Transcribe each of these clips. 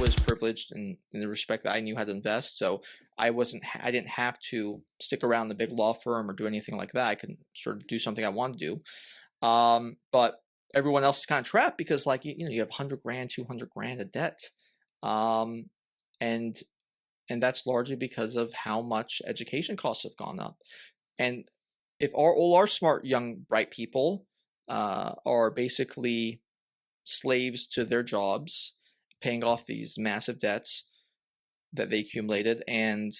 was privileged in the respect that I knew how to invest. So I didn't have to stick around the big law firm or do anything like that. I could sort of do something I wanted to do. But everyone else is kind of trapped because like, you have 100 grand, 200 grand of debt. And that's largely because of how much education costs have gone up. And if all our smart, young, bright people are basically slaves to their jobs, paying off these massive debts that they accumulated, and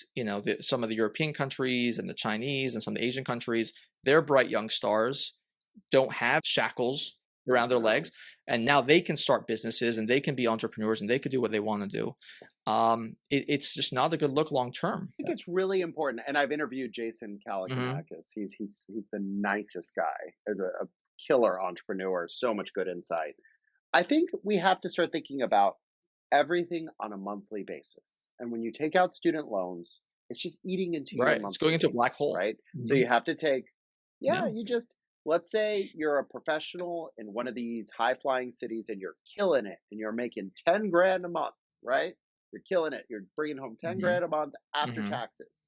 some of the European countries and the Chinese and some of the Asian countries, their bright young stars don't have shackles around their legs, and now they can start businesses and they can be entrepreneurs and they could do what they want to do. It's just not a good look long term. I think it's really important, and I've interviewed Jason Calacanis. He's the nicest guy, a killer entrepreneur, so much good insight. I think we have to start thinking about everything on a monthly basis, and when you take out student loans, it's just eating into your monthly It's going into a black hole, right? So you have to take, let's say you're a professional in one of these high-flying cities and you're killing it and you're making 10 grand a month, right? You're killing it. You're bringing home 10 grand a month after taxes.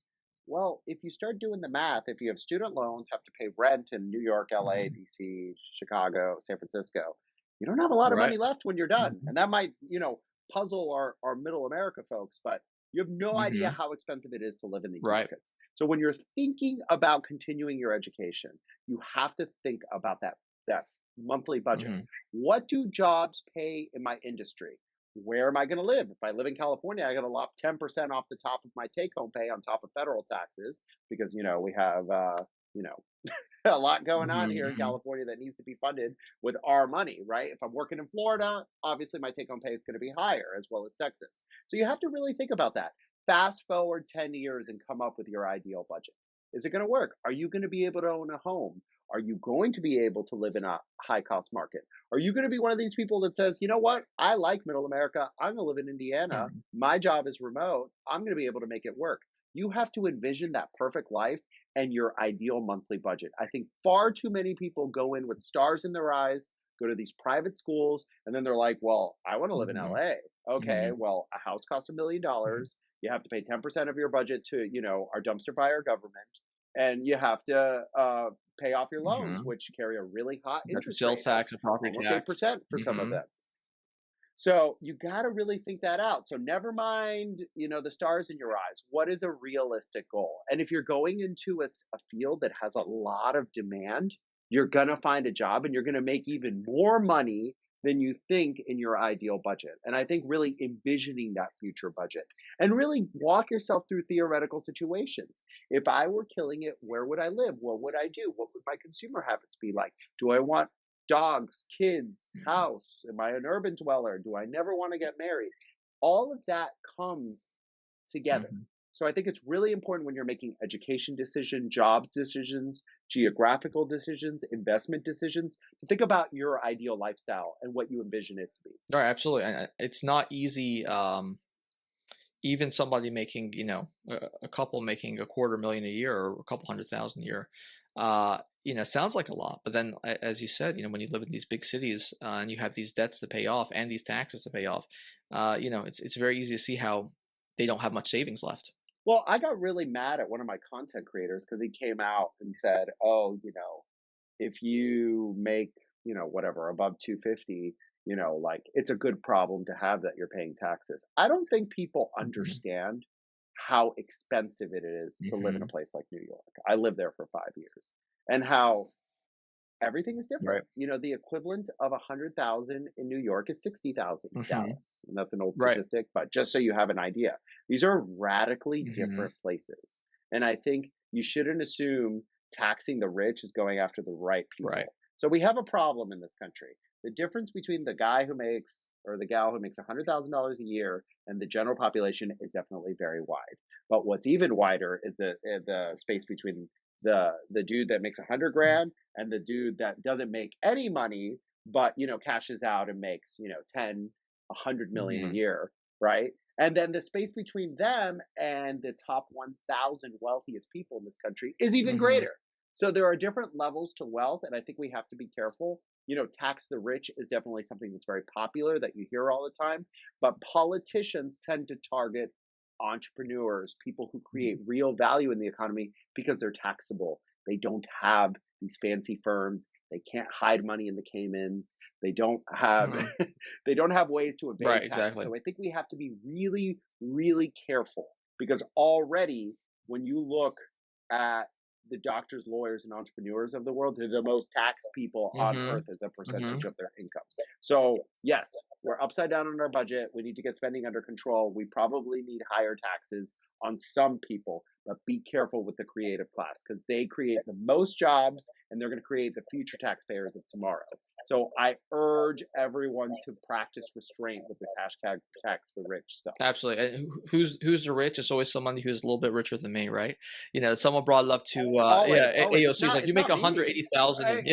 Well, if you start doing the math, if you have student loans, have to pay rent in New York, LA, DC, Chicago, San Francisco, you don't have a lot of money left when you're done. And that might, puzzle our middle America folks, but you have no idea how expensive it is to live in these markets. So when you're thinking about continuing your education, you have to think about that monthly budget. What do jobs pay in my industry? Where am I going to live? If I live in California, I got to lop 10% off the top of my take-home pay on top of federal taxes because, we have, a lot going on here in California that needs to be funded with our money, right? If I'm working in Florida, obviously my take-home pay is going to be higher, as well as Texas. So you have to really think about that. Fast forward 10 years and come up with your ideal budget. Is it going to work? Are you going to be able to own a home? Are you going to be able to live in a high-cost market? Are you going to be one of these people that says, you know what? I like middle America. I'm going to live in Indiana. My job is remote. I'm going to be able to make it work. You have to envision that perfect life and your ideal monthly budget. I think far too many people go in with stars in their eyes, go to these private schools, and then they're like, well, I want to live in LA. Okay, well, a house costs $1 million. You have to pay 10% of your budget to, our dumpster fire government. And you have to pay off your loans, which carry a really hot interest rate. Sales tax and property tax. 8% for some of them. So you got to really think that out. So never mind, the stars in your eyes. What is a realistic goal? And if you're going into a field that has a lot of demand, you're going to find a job and you're going to make even more money than you think in your ideal budget. And I think really envisioning that future budget and really walk yourself through theoretical situations. If I were killing it, where would I live? What would I do? What would my consumer habits be like? Do I want dogs, kids, house? Am I an urban dweller? Do I never want to get married? All of that comes together. So I think it's really important when you're making education decisions, jobs decisions, geographical decisions, investment decisions, to think about your ideal lifestyle and what you envision it to be. No, absolutely. It's not easy. Even somebody making, a couple making $250,000 a year or a couple $100,000 a year, sounds like a lot. But then, as you said, when you live in these big cities and you have these debts to pay off and these taxes to pay off, it's very easy to see how they don't have much savings left. Well, I got really mad at one of my content creators because he came out and said, oh, if you make, whatever, above 250, like it's a good problem to have that you're paying taxes. I don't think people understand how expensive it is to live in a place like New York. I lived there for 5 years, and how everything is different. The equivalent of 100,000 in New York is 60,000 in Dallas. And that's an old statistic, but just so you have an idea, these are radically different places. And I think you shouldn't assume taxing the rich is going after the right people. So we have a problem in this country. The difference between the guy who makes, or the gal who makes $100,000 a year and the general population is definitely very wide. But what's even wider is the space between the dude that makes 100 grand and the dude that doesn't make any money, but, cashes out and makes, 10, 100 million a year. Right. And then the space between them and the top 1,000 wealthiest people in this country is even greater. So there are different levels to wealth. And I think we have to be careful tax the rich is definitely something that's very popular that you hear all the time. But politicians tend to target entrepreneurs, people who create real value in the economy because they're taxable. They don't have these fancy firms. They can't hide money in the Caymans. They don't have Mhm. they don't have ways to Right, evade taxes. exactly. So I think we have to be really, really careful because already when you look at the doctors, lawyers, and entrepreneurs of the world, they're the most taxed people on Mhm. earth as a percentage Mhm. of their incomes. So, yes, we're upside down on our budget. We need to get spending under control. We probably need higher taxes on some people, but be careful with the creative class because they create the most jobs and they're going to create the future taxpayers of tomorrow. So, I urge everyone to practice restraint with this hashtag tax the rich stuff. Absolutely. And who's the rich? It's always somebody who's a little bit richer than me, right? Someone brought it up to Always, always. AOC. It's like you It's make not me, 180,000, and right?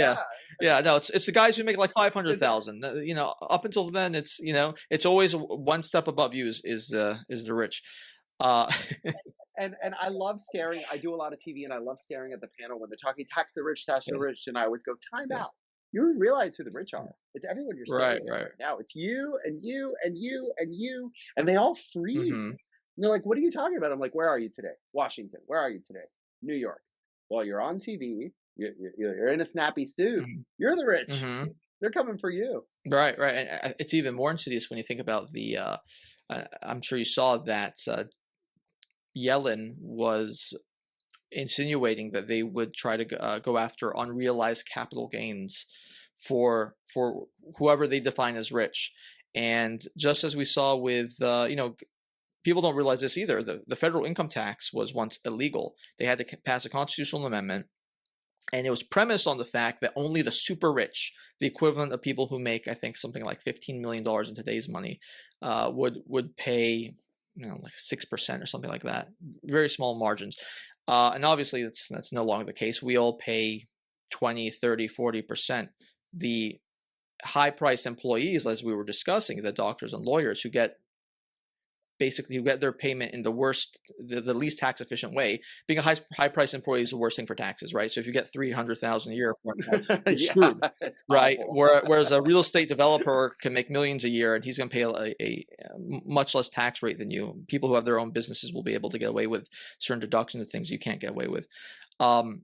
Yeah. no, it's the guys who make like Is it? 500,000. Up until then, it's always one step above you is the rich. Uh, And I love staring. I do a lot of TV, and I love staring at the panel when they're talking tax the rich, and I always go, time yeah, out. You realize who the rich are. It's everyone you're right, staring at right. right now. It's you and you and you and you, and they all Hmm. freeze. And they're like, "What are you talking about?" I'm like, "Where are you today? Washington. Where are you today? New York. Well, you're on TV. You're in a snappy suit. You're the rich. Hmm. They're coming for you." Right, right. And it's even more insidious when you think about I'm sure you saw that Yellen was insinuating that they would try to go after unrealized capital gains for whoever they define as rich. And just as we saw with people don't realize this either. The federal income tax was once illegal. They had to pass a constitutional amendment, and it was premised on the fact that only the super rich, the equivalent of people who make, I think, something like $15 million in today's money, would pay, like 6% or something like that. Very small margins, and obviously that's no longer the case. We all pay 20, 30, 40%. The high-priced employees, as we were discussing, the doctors and lawyers who get their payment in the least tax efficient way. Being a high price employee is the worst thing for taxes, right? So if you get 300,000 a year, you're Yeah, screwed, it's right? awful. Whereas a real estate developer can make millions a year, and he's going to pay a much less tax rate than you. People who have their own businesses will be able to get away with certain deductions and things you can't get away with. Um,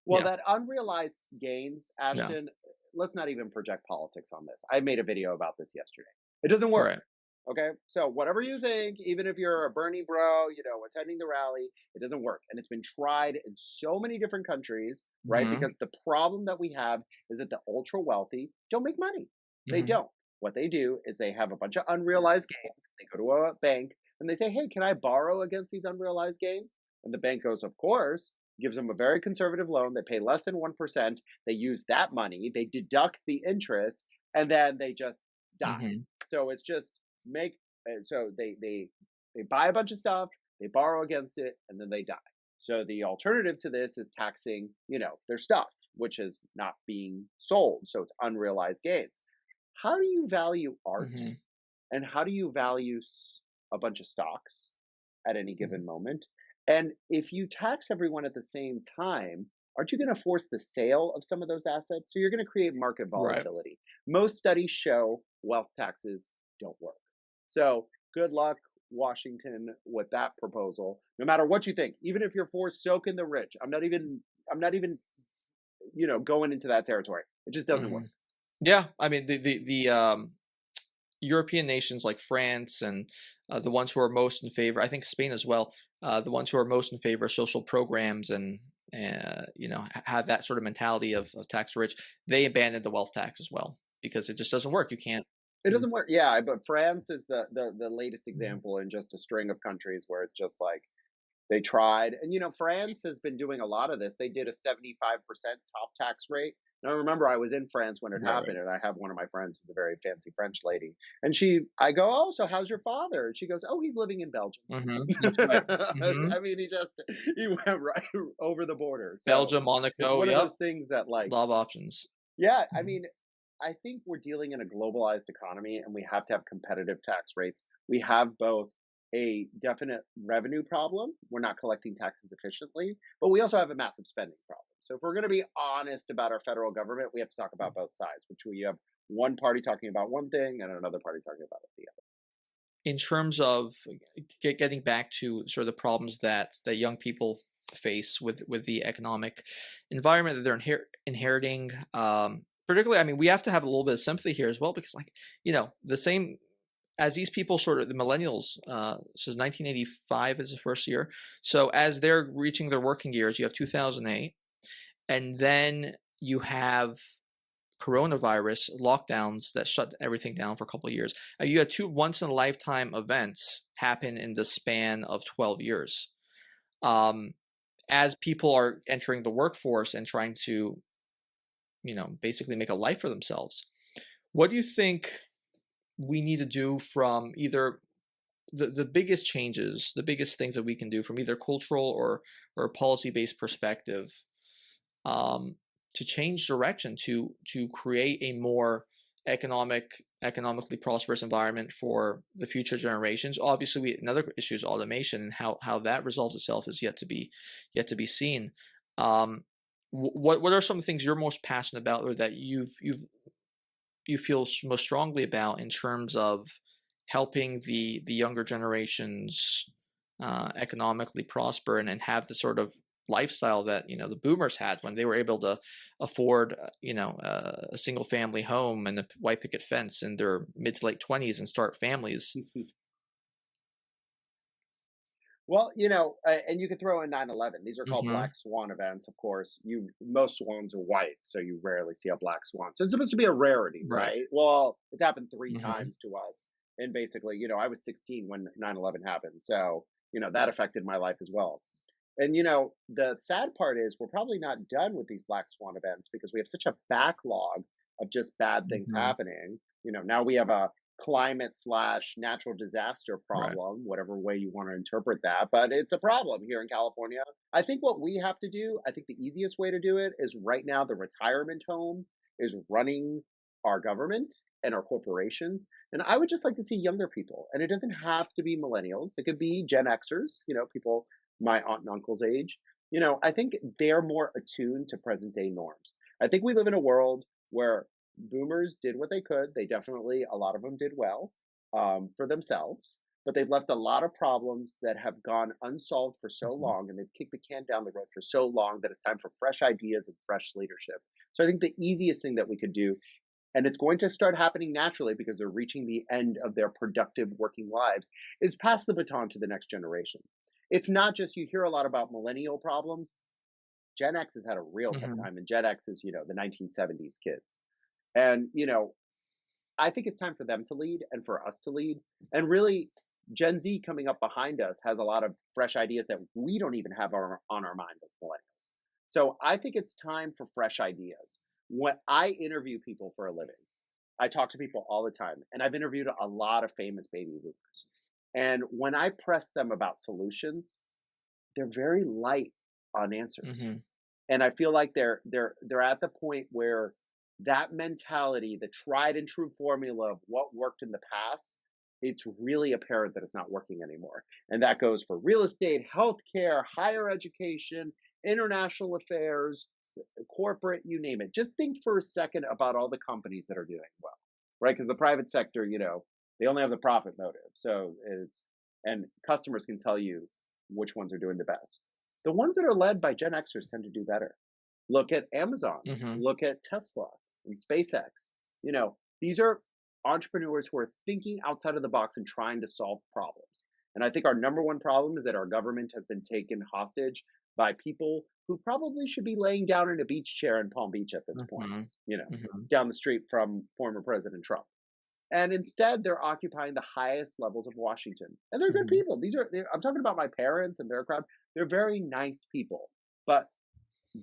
Well, yeah, that unrealized gains, no, Ashton, let's not even project politics on this. I made a video about this yesterday. It doesn't work. right. Okay. So, whatever you think, even if you're a Bernie bro, attending the rally, it doesn't work. And it's been tried in so many different countries, right? Hmm. Because the problem that we have is that the ultra wealthy don't make money. They Hmm. don't. What they do is they have a bunch of unrealized gains. They go to a bank and they say, "Hey, can I borrow against these unrealized gains?" And the bank goes, "Of course." Gives them a very conservative loan. They pay less than 1%. They use that money, they deduct the interest, and then they just die. Hmm. So it's just make so they buy a bunch of stuff, they borrow against it, and then they die. So the alternative to this is taxing, their stuff, which is not being sold. So it's unrealized gains. How do you value art Hmm. and how do you value a bunch of stocks at any Hmm. given moment? And if you tax everyone at the same time, aren't you going to force the sale of some of those assets? So you're going to create market Right. volatility. Most studies show wealth taxes don't work. So good luck, Washington, with that proposal. No matter what you think, even if you're for soaking the rich, I'm not even going into that territory. It just doesn't Hmm. work. Yeah, I mean the European nations like France and the ones who are most in favor, I think Spain as well, the ones who are most in favor of social programs and have that sort of mentality of tax rich, they abandoned the wealth tax as well because it just doesn't work. You can't. It doesn't work. Yeah, but France is the latest Mhm. example in just a string of countries where it's just like they tried. And France has been doing a lot of this. They did a 75% top tax rate. And I remember I was in France when it Right, right. happened, and I have one of my friends who's a very fancy French lady. And I go, "Oh, so how's your father?" And she goes, "Oh, he's living in Belgium." That's right. Hmm. I mean, he went right over the border. So Belgium, it's Monaco, one of yep, those things that, a like, lot of options. yeah, I Mhm. mean, I think we're dealing in a globalized economy and we have to have competitive tax rates. We have both a definite revenue problem. We're not collecting taxes efficiently, but we also have a massive spending problem. So if we're going to be honest about our federal government, we have to talk about both sides, which we have one party talking about one thing and another party talking about the other. In terms of getting back to sort of the problems that young people face with the economic environment that they're inheriting, particularly, I mean, we have to have a little bit of sympathy here as well, because, like, the same as these people, sort of the millennials, so 1985 is the first year. So as they're reaching their working years, you have 2008, and then you have coronavirus lockdowns that shut everything down for a couple of years. You had two once in a lifetime events happen in the span of 12 years. As people are entering the workforce and trying to, basically make a life for themselves, what do you think we need to do from either the biggest changes, the biggest things that we can do from either cultural or policy-based perspective, to change direction, to create a more economically prosperous environment for the future generations? Obviously, another issue is automation, and how that resolves itself is yet to be seen. What are some things you're most passionate about, or that you feel most strongly about, in terms of helping the younger generations economically prosper and have the sort of lifestyle that the boomers had, when they were able to afford a single family home and a white picket fence in their mid to late 20s and start families? Well, and you could throw in 9/11. These are called Mm-hmm. black swan events. Of course, most swans are white, so you rarely see a black swan. So it's supposed to be a rarity, Right. right? Well, it's happened 3 Mm-hmm. times to us. And basically, I was 16 when 9/11 happened. So, that affected my life as well. And the sad part is we're probably not done with these black swan events, because we have such a backlog of just bad things Mm-hmm. happening. Now we have a climate slash natural disaster Right. problem, whatever way you want to interpret that, but it's a problem here in California. I think what we have to do, I think the easiest way to do it is, right now the retirement home is running our government and our corporations. And I would just like to see younger people, and it doesn't have to be millennials. It could be Gen Xers, people my aunt and uncle's age. I think they're more attuned to present day norms. I think we live in a world where boomers did what they could. They definitely, a lot of them did well for themselves, but they've left a lot of problems that have gone unsolved for so Mm-hmm. long, and they've kicked the can down the road for so long, that it's time for fresh ideas and fresh leadership. So I think the easiest thing that we could do, and it's going to start happening naturally because they're reaching the end of their productive working lives, is pass the baton to the next generation. It's not just, you hear a lot about millennial problems. Gen X has had a real tough Mm-hmm. time, and Gen X is, the 1970s kids. And, I think it's time for them to lead and for us to lead. And really, Gen Z coming up behind us has a lot of fresh ideas that we don't even have on our mind as millennials. So I think it's time for fresh ideas. When I interview people for a living, I talk to people all the time, and I've interviewed a lot of famous baby boomers. And when I press them about solutions, they're very light on answers. Mm-hmm. And I feel like they're at the point where that mentality, the tried and true formula of what worked in the past, it's really apparent that it's not working anymore. And that goes for real estate, healthcare, higher education, international affairs, corporate, you name it. Just think for a second about all the companies that are doing well, right? Because the private sector, they only have the profit motive. So and customers can tell you which ones are doing the best. The ones that are led by Gen Xers tend to do better. Look at Amazon, Mm-hmm. look at Tesla and SpaceX. These are entrepreneurs who are thinking outside of the box and trying to solve problems. And I think our number one problem is that our government has been taken hostage by people who probably should be laying down in a beach chair in Palm Beach at this point, Mm-hmm. Mm-hmm. down the street from former President Trump. And instead, they're occupying the highest levels of Washington. And they're good Mm-hmm. people. I'm talking about my parents and their crowd. They're very nice people. But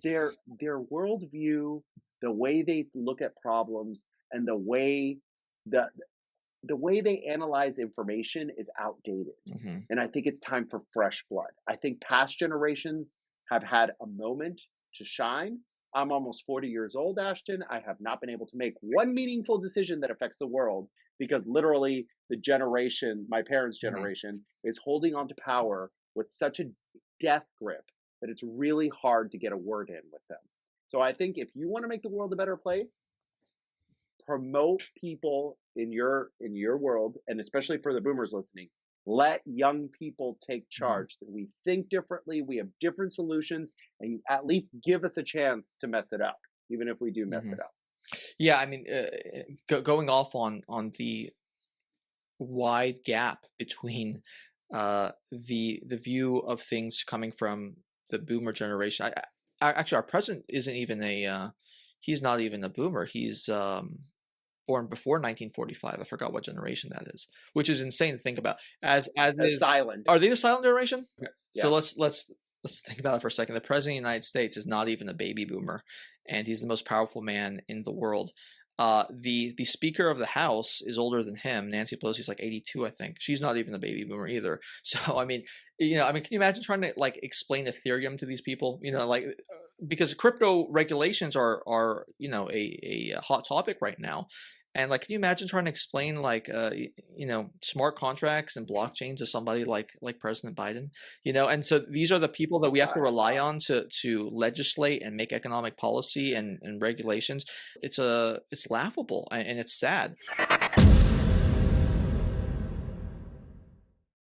their worldview, the way they look at problems, and the the way they analyze information is outdated. Mm-hmm. And I think it's time for fresh blood. I think past generations have had a moment to shine. I'm almost 40 years old, Ashton. I have not been able to make one meaningful decision that affects the world, because literally the generation, my parents' Mm-hmm. generation, is holding on to power with such a death grip that it's really hard to get a word in with them. So I think if you want to make the world a better place, promote people in your world, and especially for the boomers listening, let young people take charge. That we think differently, we have different solutions, and at least give us a chance to mess it up, even if we do mess it up. Yeah, I mean, going off on the wide gap between the view of things coming from the boomer generation. Actually, our president isn't even he's not even a boomer. He's born before 1945. I forgot what generation that is, which is insane to think about. As is, silent. Are they the silent generation? Okay. Yeah. So let's think about it for a second. The president of the United States is not even a baby boomer, and he's the most powerful man in the world. The Speaker of the House is older than him. Nancy Pelosi's like 82, I think. She's not even a baby boomer either. So I mean, can you imagine trying to like explain Ethereum to these people? Because crypto regulations are a hot topic right now. And like, can you imagine trying to explain like smart contracts and blockchains to somebody like President Biden? And so these are the people that we have to rely on to legislate and make economic policy and regulations. It's laughable and it's sad.